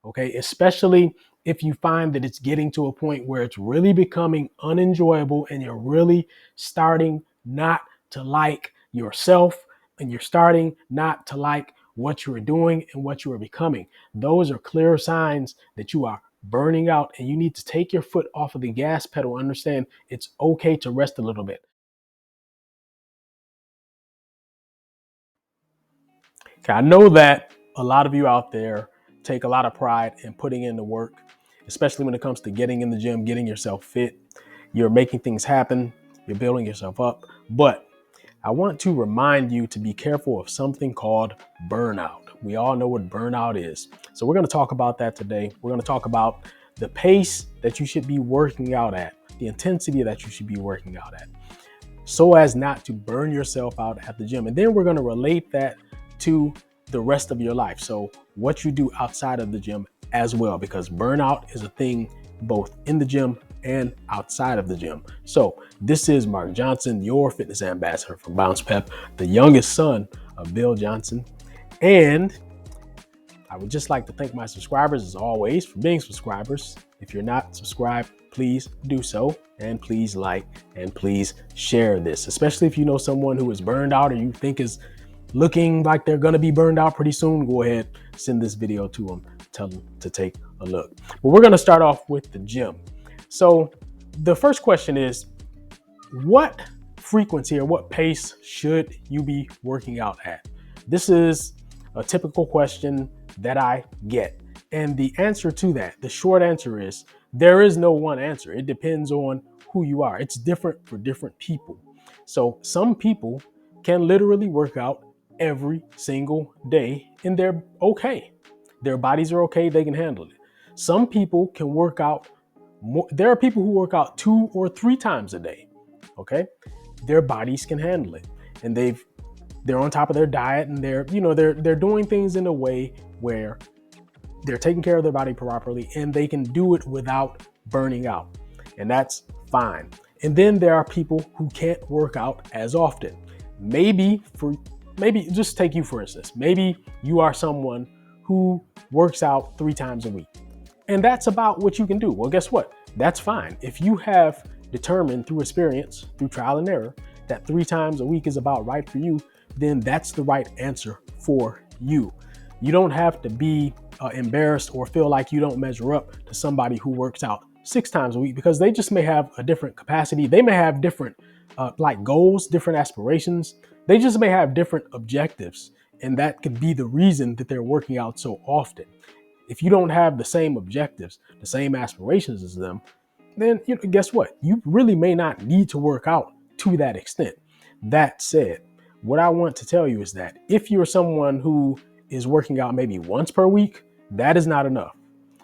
Okay, especially if you find that it's getting to a point where it's really becoming unenjoyable and you're really starting not to like yourself and you're starting not to like what you are doing and what you are becoming. Those are clear signs that you are burning out and you need to take your foot off of the gas pedal. Understand it's okay to rest a little bit. Okay, I know that a lot of you out there take a lot of pride in putting in the work, especially when it comes to getting in the gym, getting yourself fit. You're making things happen, you're building yourself up. But I want to remind you to be careful of something called burnout. We all know what burnout is. So we're going to talk about that today. We're going to talk about the pace that you should be working out at, the intensity that you should be working out at, so as not to burn yourself out at the gym. And then we're going to relate that to the rest of your life. So what you do outside of the gym as well, because burnout is a thing both in the gym and outside of the gym. So this is Mark Johnson, your fitness ambassador from Bounce Pep, the youngest son of Bill Johnson. And I would just like to thank my subscribers as always for being subscribers. If you're not subscribed, please do so, and please like and please share this, especially if you know someone who is burned out or you think is looking like they're going to be burned out pretty soon. Go ahead, send this video to them, tell them to take a look. But we're going to start off with the gym. So the first question is, what frequency or what pace should you be working out at? This is a typical question that I get. And the answer to that, the short answer is there is no one answer. It depends on who you are. It's different for different people. So some people can literally work out every single day and they're okay. Their bodies are okay. They can handle it. Some people can work out more. There are people who work out 2 or 3 times a day. Okay. Their bodies can handle it. And they're on top of their diet and they're doing things in a way where they're taking care of their body properly and they can do it without burning out. And that's fine. And then there are people who can't work out as often. Maybe just take you for instance. Maybe you are someone who works out 3 times a week. And that's about what you can do. Well, guess what? That's fine. If you have determined through experience, through trial and error, that 3 times a week is about right for you, then that's the right answer for you. You don't have to be embarrassed or feel like you don't measure up to somebody who works out 6 times a week, because they just may have a different capacity. They may have different goals, different aspirations. They just may have different objectives. And that could be the reason that they're working out so often. If you don't have the same objectives, the same aspirations as them, then guess what? You really may not need to work out to that extent. That said, what I want to tell you is that if you're someone who is working out maybe once per week, that is not enough.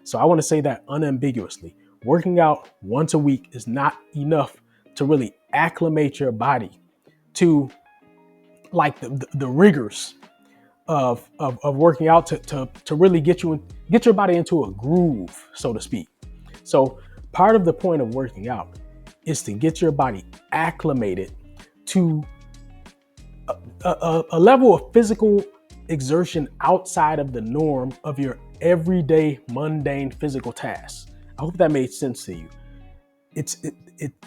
So I want to say that unambiguously. Working out once a week is not enough to really acclimate your body to like the rigors of working out to really get your body into a groove, so to speak. So part of the point of working out is to get your body acclimated to a level of physical exertion outside of the norm of your everyday mundane physical tasks. I hope that made sense to you.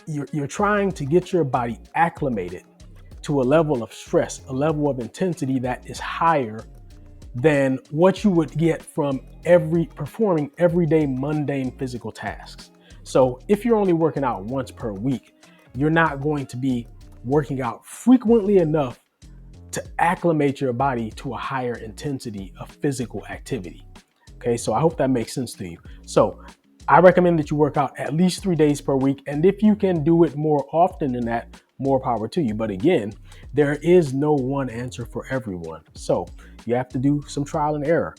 You're trying to get your body acclimated to a level of stress, a level of intensity that is higher than what you would get from performing everyday mundane physical tasks. So if you're only working out once per week, you're not going to be working out frequently enough to acclimate your body to a higher intensity of physical activity. Okay, so I hope that makes sense to you. So I recommend that you work out at least 3 days per week. And if you can do it more often than that, more power to you. But again, there is no one answer for everyone. So you have to do some trial and error.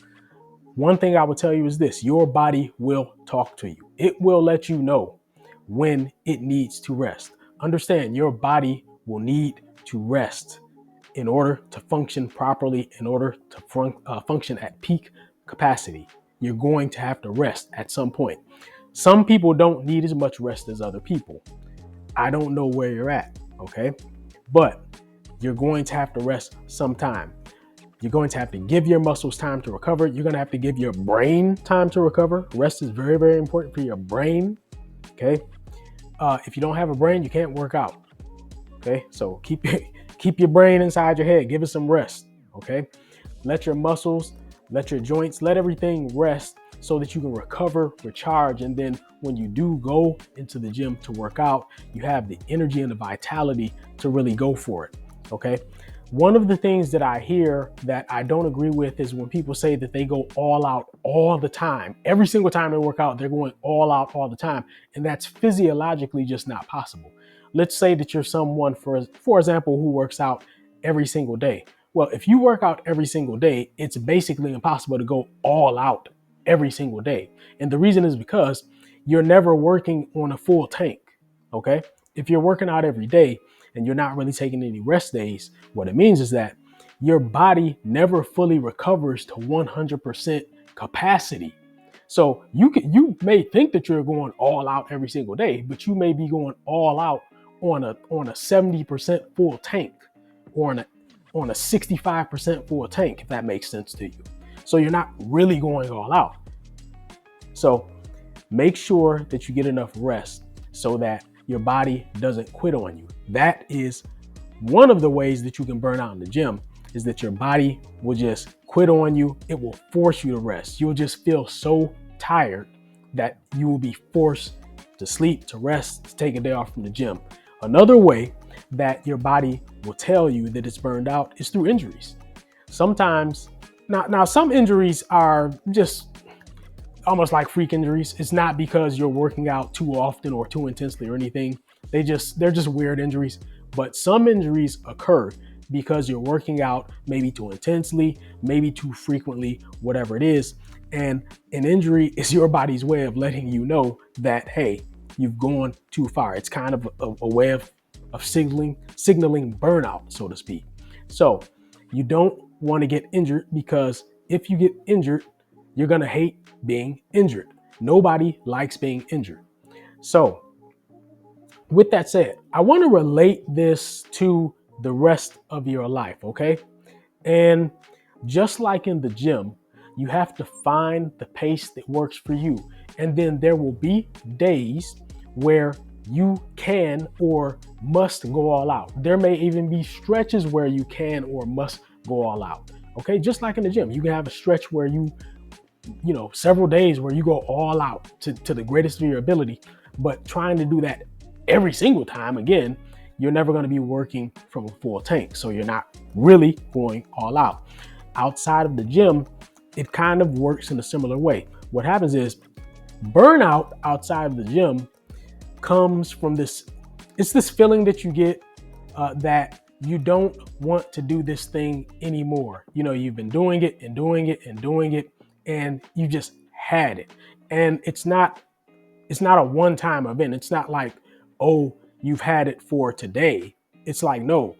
One thing I will tell you is this: your body will talk to you. It will let you know when it needs to rest. Understand, your body will need to rest in order to function properly, in order to function at peak capacity. You're going to have to rest at some point. Some people don't need as much rest as other people. I don't know where you're at, okay? But you're going to have to rest sometime. You're going to have to give your muscles time to recover. You're going to have to give your brain time to recover. Rest is very, very important for your brain. Okay. If you don't have a brain, you can't work out. Okay. So keep your brain inside your head. Give it some rest. Okay. Let your muscles, let your joints, let everything rest so that you can recover, recharge. And then when you do go into the gym to work out, you have the energy and the vitality to really go for it. Okay. One of the things that I hear that I don't agree with is when people say that they go all out all the time. Every single time they work out, they're going all out all the time. And that's physiologically just not possible. Let's say that you're someone, for example, who works out every single day. Well, if you work out every single day, it's basically impossible to go all out every single day. And the reason is because you're never working on a full tank. Okay. If you're working out every day and you're not really taking any rest days, what it means is that your body never fully recovers to 100% capacity. So you may think that you're going all out every single day, but you may be going all out on a 70% full tank, or on a 65% full tank, if that makes sense to you. So you're not really going all out. So make sure that you get enough rest so that your body doesn't quit on you. That is one of the ways that you can burn out in the gym, is that your body will just quit on you. It will force you to rest. You'll just feel so tired that you will be forced to sleep, to rest, to take a day off from the gym. Another way that your body will tell you that it's burned out is through injuries. Sometimes, now some injuries are just almost like freak injuries. It's not because you're working out too often or too intensely or anything. They're just weird injuries. But some injuries occur because you're working out maybe too intensely, maybe too frequently, whatever it is. And an injury is your body's way of letting you know that, hey, you've gone too far. It's kind of a way of signaling burnout, so to speak. So you don't want to get injured, because if you get injured, you're going to hate being injured. Nobody likes being injured. So with that said, I want to relate this to the rest of your life, okay? And just like in the gym, you have to find the pace that works for you. And then there will be days where you can or must go all out. There may even be stretches where you can or must go all out. Okay, just like in the gym, you can have a stretch where you several days where you go all out to the greatest of your ability. But trying to do that every single time, again, you're never going to be working from a full tank. So you're not really going all out. Outside of the gym, it kind of works in a similar way. What happens is burnout outside of the gym comes from this feeling that you get that you don't want to do this thing anymore. You've been doing it and doing it and doing it, and you just had it. And it's not a one-time event. It's not like, oh, you've had it for today. It's like, no,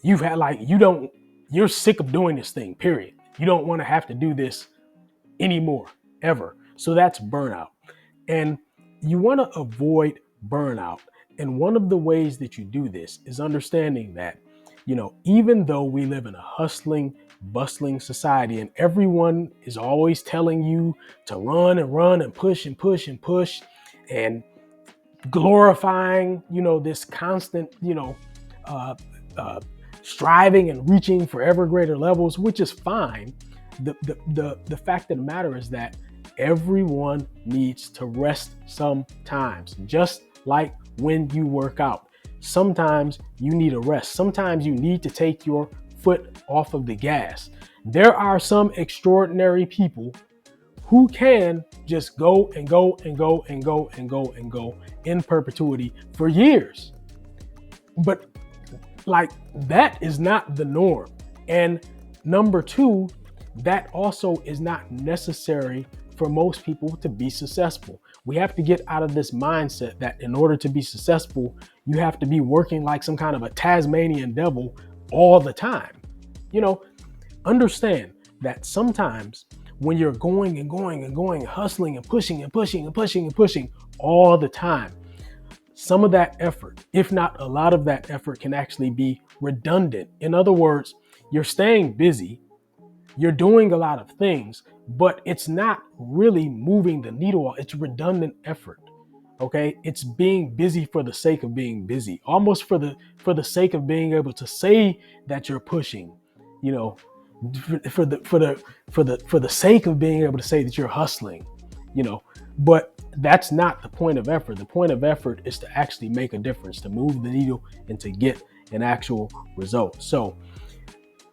you're sick of doing this thing, period. You don't want to have to do this anymore, ever. So that's burnout. And you want to avoid burnout. And one of the ways that you do this is understanding that, even though we live in a hustling, bustling society and everyone is always telling you to run and run and push and push and push and glorifying, this constant, striving and reaching for ever greater levels, which is fine. The fact of the matter is that everyone needs to rest sometimes, just like when you work out. Sometimes you need a rest. Sometimes you need to take your foot off of the gas. There are some extraordinary people who can just go and go and go and go and go and go in perpetuity for years. But that is not the norm. And number two, that also is not necessary for most people to be successful. We have to get out of this mindset that in order to be successful, you have to be working like some kind of a Tasmanian devil all the time. Understand that sometimes when you're going and going and going, hustling and pushing and pushing and pushing and pushing all the time, some of that effort, if not a lot of that effort, can actually be redundant. In other words, you're staying busy, you're doing a lot of things, but it's not really moving the needle. It's redundant effort. Okay, it's being busy for the sake of being busy, almost for the sake of being able to say that you're pushing, you know, for the sake of being able to say that you're hustling, you know. But that's not the point of effort. The point of effort is to actually make a difference, to move the needle and to get an actual result. So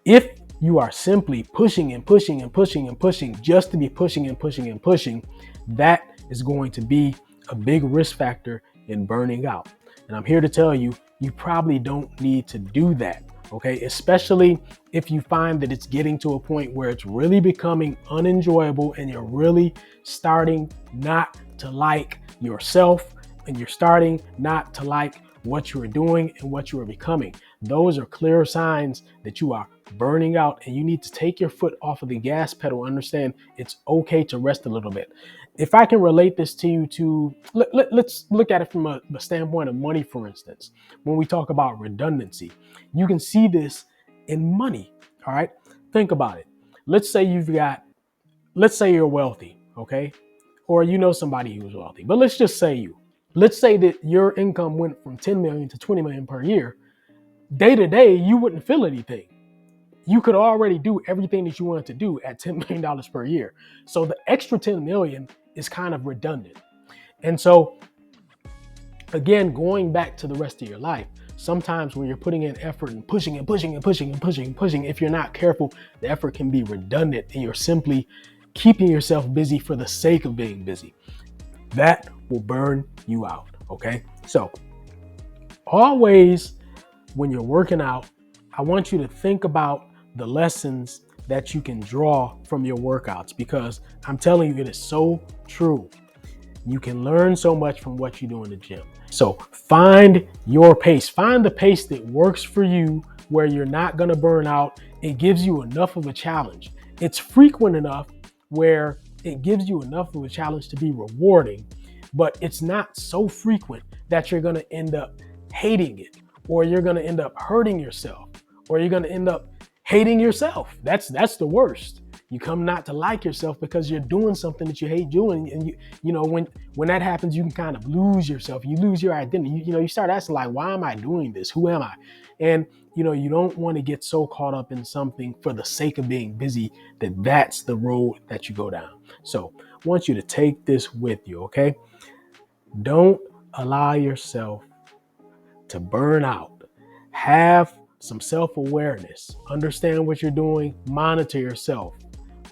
if you are simply pushing and pushing and pushing and pushing just to be pushing and pushing and pushing, that is going to be a big risk factor in burning out. And I'm here to tell you, you probably don't need to do that. Okay, especially if you find that it's getting to a point where it's really becoming unenjoyable and you're really starting not to like yourself and you're starting not to like what you are doing and what you are becoming. Those are clear signs that you are burning out and you need to take your foot off of the gas pedal. Understand it's okay to rest a little bit. If I can relate this to you to, let's look at it from a standpoint of money, for instance. When we talk about redundancy, you can see this in money. All right. Think about it. Let's say you're wealthy. Okay. Or you know somebody who's wealthy, but let's say that your income went from 10 million to 20 million per year. Day to day, you wouldn't feel anything. You could already do everything that you wanted to do at $10 million per year. So the extra 10 million is kind of redundant. And so again, going back to the rest of your life, sometimes when you're putting in effort and pushing and pushing and pushing and pushing and pushing, if you're not careful, the effort can be redundant and you're simply keeping yourself busy for the sake of being busy. That will burn you out. Okay. So always when you're working out, I want you to think about the lessons that you can draw from your workouts, because I'm telling you, it is so true. You can learn so much from what you do in the gym. So find your pace. Find the pace that works for you, where you're not going to burn out. It gives you enough of a challenge. It's frequent enough where it gives you enough of a challenge to be rewarding, but it's not so frequent that you're going to end up hating it, or you're going to end up hurting yourself, or you're going to end up hating yourself. That's the worst. You come not to like yourself because you're doing something that you hate doing. And you know, when that happens, you can kind of lose yourself. You lose your identity. You start asking, like, why am I doing this? Who am I? And you don't want to get so caught up in something for the sake of being busy that's the road that you go down. So I want you to take this with you, okay? Don't allow yourself to burn out. Have some self-awareness. Understand what you're doing. Monitor yourself.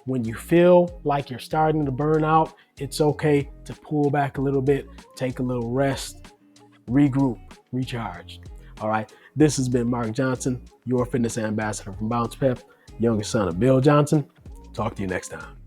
When you feel like you're starting to burn out, it's okay to pull back a little bit, take a little rest, regroup, recharge. All right. This has been Mark Johnson, your fitness ambassador from Bounce Pep, youngest son of Bill Johnson. Talk to you next time.